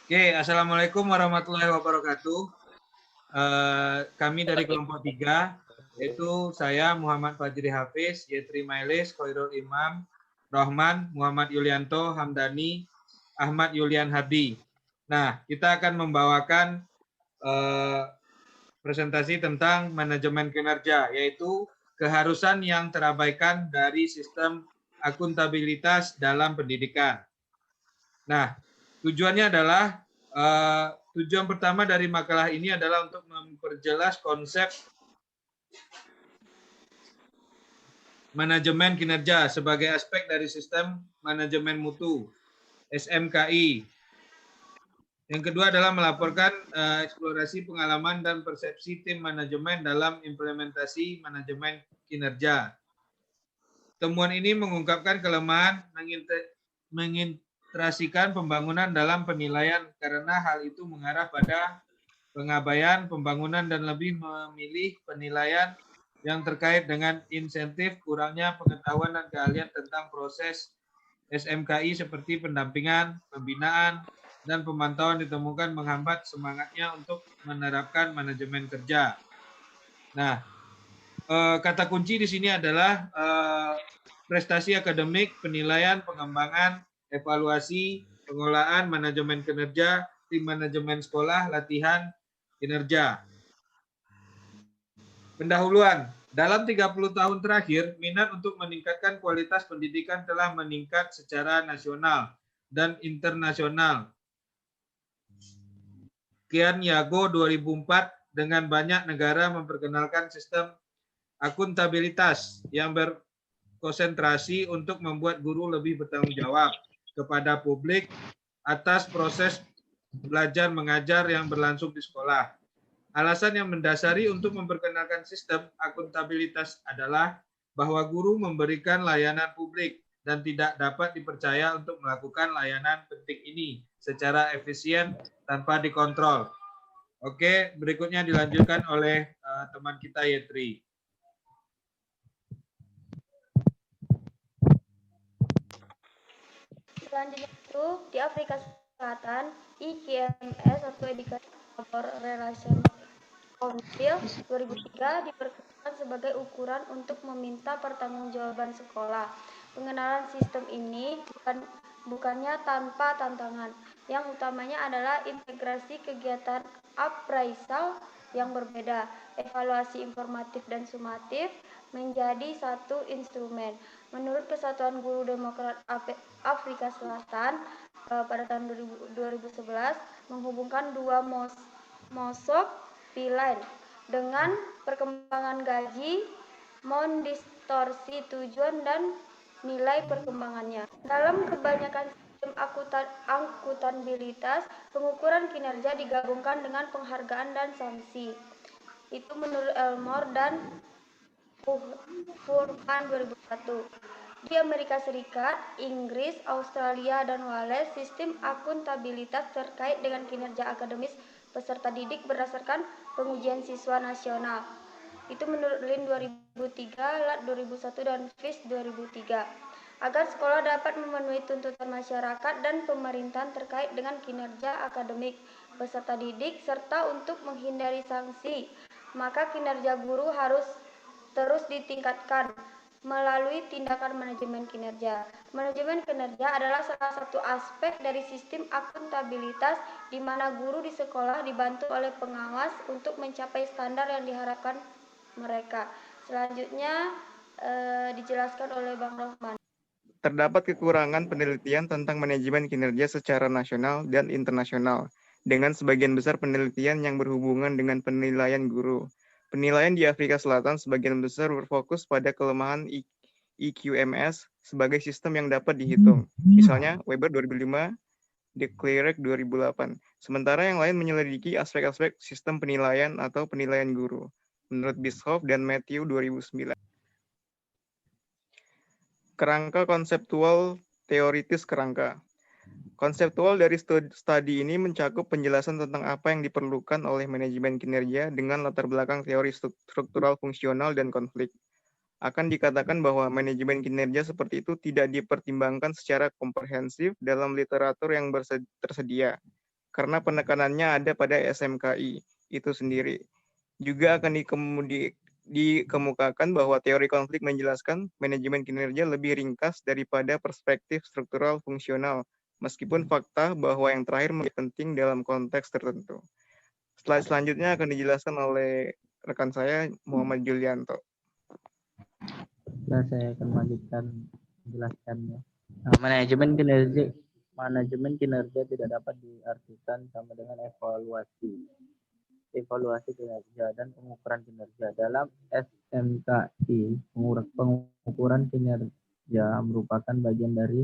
Oke, Assalamualaikum warahmatullahi wabarakatuh. Kami dari kelompok 3, yaitu saya Muhammad Fajri Hafiz, Yetri Mailis, Khairul Imam, Rohman, Muhammad Yulianto, Hamdani, Ahmad Yulian Hardi. Nah, kita akan membawakan presentasi tentang manajemen kinerja, yaitu keharusan yang terabaikan dari sistem akuntabilitas dalam pendidikan. Nah, tujuannya adalah tujuan pertama dari makalah ini adalah untuk memperjelas konsep manajemen kinerja sebagai aspek dari sistem manajemen mutu (SMKI). Yang kedua adalah melaporkan eksplorasi pengalaman dan persepsi tim manajemen dalam implementasi manajemen kinerja. Temuan ini mengungkapkan kelemahan mengintegrasikan pembangunan dalam penilaian karena hal itu mengarah pada pengabaian pembangunan dan lebih memilih penilaian yang terkait dengan insentif, kurangnya pengetahuan dan keahlian tentang proses SMKI seperti pendampingan, pembinaan, dan pemantauan ditemukan menghambat semangatnya untuk menerapkan manajemen kerja. Nah, kata kunci di sini adalah prestasi akademik, penilaian, pengembangan, evaluasi, pengolahan, manajemen kinerja, tim manajemen sekolah, latihan, kinerja. Pendahuluan. Dalam 30 tahun terakhir, minat untuk meningkatkan kualitas pendidikan telah meningkat secara nasional dan internasional. Kian Yago 2004 dengan banyak negara memperkenalkan sistem akuntabilitas yang berkonsentrasi untuk membuat guru lebih bertanggung jawab kepada publik atas proses belajar mengajar yang berlangsung di sekolah. Alasan yang mendasari untuk memperkenalkan sistem akuntabilitas adalah bahwa guru memberikan layanan publik dan tidak dapat dipercaya untuk melakukan layanan penting ini secara efisien tanpa dikontrol. Oke, berikutnya dilanjutkan oleh teman kita Yetri. Selanjutnya itu di Afrika Selatan, IQMS atau Education Labor Relations Council 2003 diperkenalkan sebagai ukuran untuk meminta pertanggungjawaban sekolah. Pengenalan sistem ini bukannya tanpa tantangan. Yang utamanya adalah integrasi kegiatan appraisal yang berbeda, evaluasi informatif dan sumatif menjadi satu instrumen. Menurut Kesatuan Guru Demokrat Afrika Selatan pada tahun 2011 menghubungkan dua mosok pilain dengan perkembangan gaji, mendistorsi tujuan dan nilai perkembangannya. Dalam kebanyakan sistem akuntabilitas, pengukuran kinerja digabungkan dengan penghargaan dan sanksi. Itu menurut Elmore dan Furman 2001. Di Amerika Serikat, Inggris, Australia, dan Wales, sistem akuntabilitas terkait dengan kinerja akademis peserta didik berdasarkan pengujian siswa nasional. Itu menurut Lin 2003, Lat 2001, dan Fish 2003. Agar sekolah dapat memenuhi tuntutan masyarakat dan pemerintahan terkait dengan kinerja akademik peserta didik serta untuk menghindari sanksi, maka kinerja guru harus terus ditingkatkan melalui tindakan manajemen kinerja. Manajemen kinerja adalah salah satu aspek dari sistem akuntabilitas di mana guru di sekolah dibantu oleh pengawas untuk mencapai standar yang diharapkan mereka. Selanjutnya dijelaskan oleh Bang Rohman. Terdapat kekurangan penelitian tentang manajemen kinerja secara nasional dan internasional, dengan sebagian besar penelitian yang berhubungan dengan penilaian guru. Penilaian di Afrika Selatan sebagian besar berfokus pada kelemahan IQMS sebagai sistem yang dapat dihitung. Misalnya, Weber 2005, De Klerk 2008. Sementara yang lain menyelidiki aspek-aspek sistem penilaian atau penilaian guru, menurut Bischoff dan Matthew 2009. Kerangka konseptual teoritis kerangka. Konseptual dari studi ini mencakup penjelasan tentang apa yang diperlukan oleh manajemen kinerja dengan latar belakang teori struktural fungsional dan konflik. Akan dikatakan bahwa manajemen kinerja seperti itu tidak dipertimbangkan secara komprehensif dalam literatur yang tersedia, karena penekanannya ada pada SMKI itu sendiri. Juga akan dikemukakan bahwa teori konflik menjelaskan manajemen kinerja lebih ringkas daripada perspektif struktural fungsional, meskipun fakta bahwa yang terakhir lebih penting dalam konteks tertentu. Slide selanjutnya akan dijelaskan oleh rekan saya, Muhammad Julianto. Nah, saya akan menjelaskannya. Nah, manajemen kinerja tidak dapat diartikan sama dengan evaluasi kinerja dan pengukuran kinerja. Dalam SMKI, pengukuran kinerja merupakan bagian dari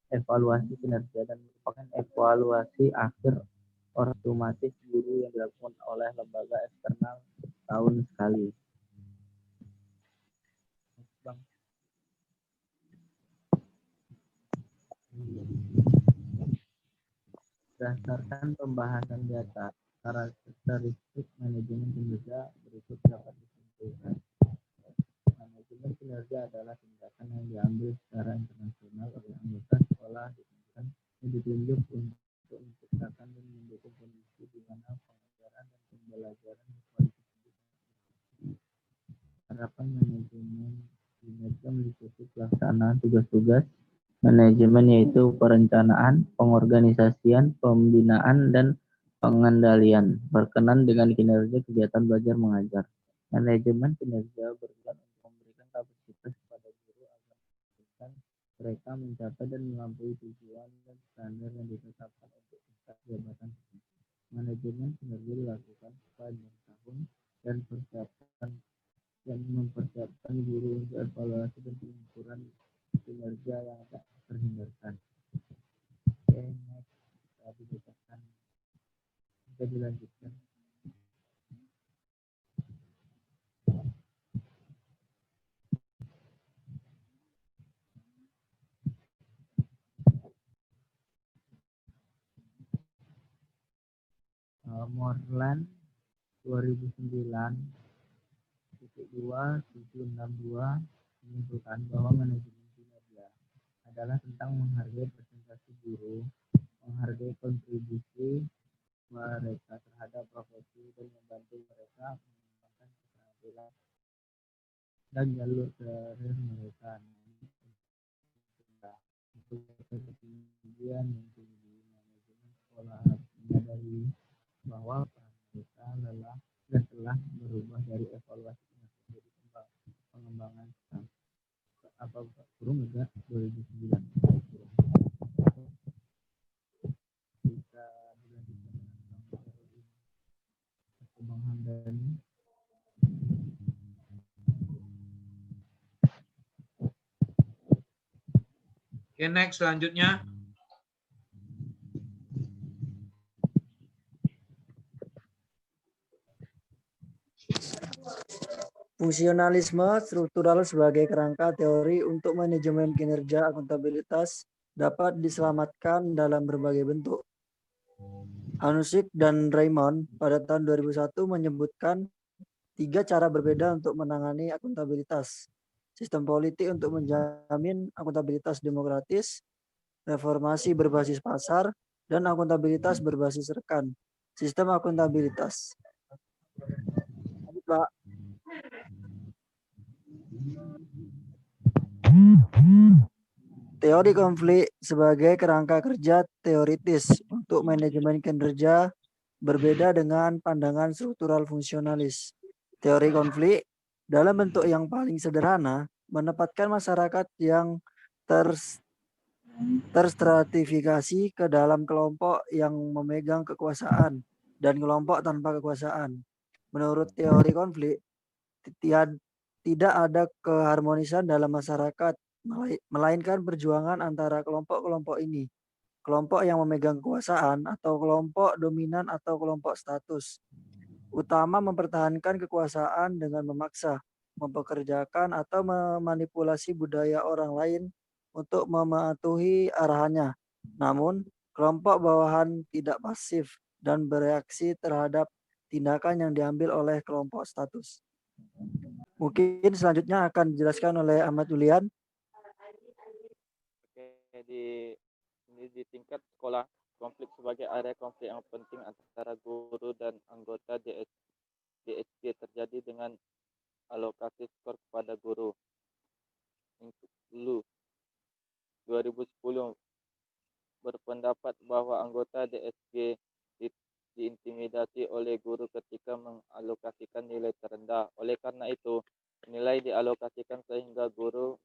evaluasi kinerja dan merupakan evaluasi akhir otomatis guru yang dilakukan oleh lembaga eksternal tahun sekali. Berdasarkan pembahasan di atas, karakteristik manajemen kinerja berikut dapat disimpulkan. Manajemen kinerja adalah tindakan yang diambil secara internasional oleh anggota sekolah yang ditunjuk untuk menciptakan dan mendukung kondisi di mana pengajaran dan pembelajaran berkualitas. Harapan manajemen kinerja meliputi pelaksanaan tugas-tugas manajemen, yaitu perencanaan, pengorganisasian, pembinaan, dan pengendalian berkenan dengan kinerja kegiatan belajar mengajar. Manajemen kinerja bertujuan untuk memberikan kapasitas kepada guru agar mereka mencapai dan melampaui tujuan dan standar yang ditetapkan untuk tingkat jabatan. Manajemen kinerja dilakukan sepanjang tahun dan mempersiapkan guru untuk evaluasi dan pengukuran kinerja yang tak terhindarkan. Oke, next. Bisa dilanjutkan. Moreland 2009-2-762 menyimpulkan bahwa manajemen kinerja adalah tentang menghargai prestasi guru, menghargai kontribusi mereka terhadap profesi, dan membantu mereka mengembangkan keterampilan dan jalur karir mereka. Untuk ketinggian yang tinggi, manajemen sekolah harus menyadari bahwa peran mereka telah berubah dari evaluasi kinerja menjadi pengembangan staff. Apa burung enggak 2009? Bisa dilanjutkan dengan Bang Hamdani. Oke, next selanjutnya. Fungsionalisme struktural sebagai kerangka teori untuk manajemen kinerja akuntabilitas dapat diselamatkan dalam berbagai bentuk. Hanussig dan Raymond pada tahun 2001 menyebutkan 3 cara berbeda untuk menangani akuntabilitas. Sistem politik untuk menjamin akuntabilitas demokratis, reformasi berbasis pasar, dan akuntabilitas berbasis rekan. Sistem akuntabilitas. Pak. Teori konflik sebagai kerangka kerja teoritis untuk manajemen kinerja berbeda dengan pandangan struktural fungsionalis. Teori konflik dalam bentuk yang paling sederhana menempatkan masyarakat yang terstratifikasi ke dalam kelompok yang memegang kekuasaan dan kelompok tanpa kekuasaan. Menurut teori konflik, tidak ada keharmonisan dalam masyarakat, melainkan perjuangan antara kelompok-kelompok ini. Kelompok yang memegang kekuasaan atau kelompok dominan atau kelompok status. Utama mempertahankan kekuasaan dengan memaksa, mempekerjakan atau memanipulasi budaya orang lain untuk mematuhi arahannya. Namun, kelompok bawahan tidak pasif dan bereaksi terhadap tindakan yang diambil oleh kelompok status. Mungkin selanjutnya akan dijelaskan oleh Ahmad Julian. Oke, di tingkat sekolah konflik sebagai area konflik yang penting antara guru dan anggota DSG terjadi dengan alokasi skor kepada guru. Lu 2010 berpendapat bahwa anggota DSG diintimidasi oleh guru ketika mengalokasikan nilai terendah. Oleh karena itu, nilai dialokasikan sehingga guru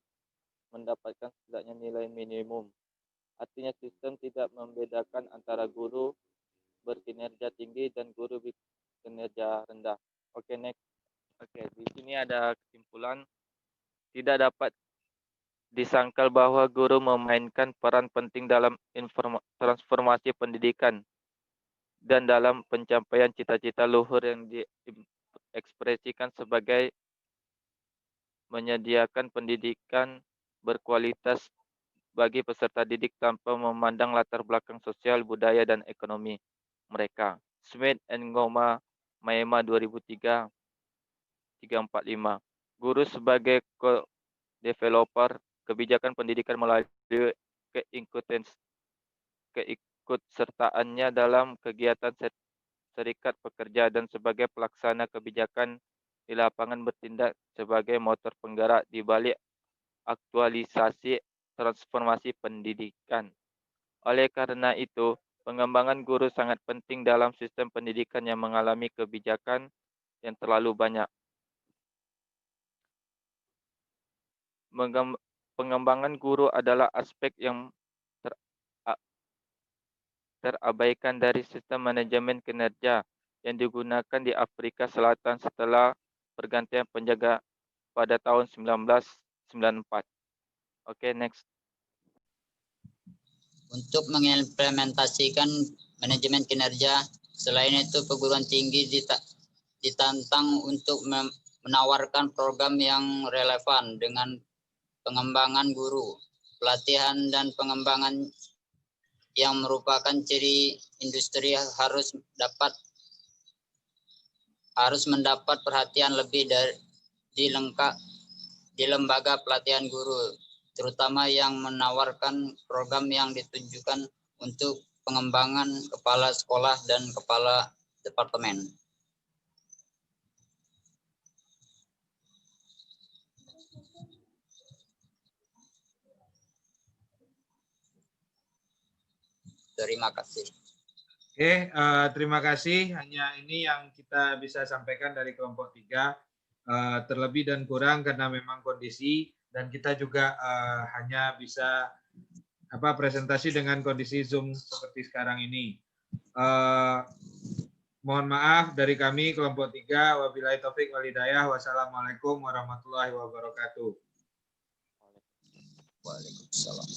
mendapatkan setidaknya nilai minimum. Artinya sistem tidak membedakan antara guru berkinerja tinggi dan guru berkinerja rendah. Oke, next. Oke, di sini ada kesimpulan. Tidak dapat disangkal bahwa guru memainkan peran penting dalam transformasi pendidikan dan dalam pencapaian cita-cita luhur yang diekspresikan sebagai menyediakan pendidikan berkualitas bagi peserta didik tanpa memandang latar belakang sosial, budaya, dan ekonomi mereka. Smith and Ngoma, Maema 2003, 345. Guru sebagai developer kebijakan pendidikan melalui keikutsertaannya dalam kegiatan serikat pekerja dan sebagai pelaksana kebijakan di lapangan bertindak sebagai motor penggerak di balik aktualisasi transformasi pendidikan. Oleh karena itu, pengembangan guru sangat penting dalam sistem pendidikan yang mengalami kebijakan yang terlalu banyak. Pengembangan guru adalah aspek yang terabaikan dari sistem manajemen kinerja yang digunakan di Afrika Selatan setelah pergantian penjaga pada tahun 1994. Oke, next. Untuk mengimplementasikan manajemen kinerja, selain itu perguruan tinggi ditantang untuk menawarkan program yang relevan dengan pengembangan guru, pelatihan dan pengembangan yang merupakan ciri industri harus mendapat perhatian lebih di lembaga pelatihan guru, terutama yang menawarkan program yang ditujukan untuk pengembangan kepala sekolah dan kepala departemen. Terima kasih. Oke, terima kasih. Hanya ini yang kita bisa sampaikan dari kelompok 3. Terlebih dan kurang karena memang kondisi dan kita juga hanya bisa presentasi dengan kondisi Zoom seperti sekarang ini. Mohon maaf dari kami kelompok 3. Wabillahi taufik wal hidayah. Wassalamualaikum warahmatullahi wabarakatuh. Waalaikumsalam.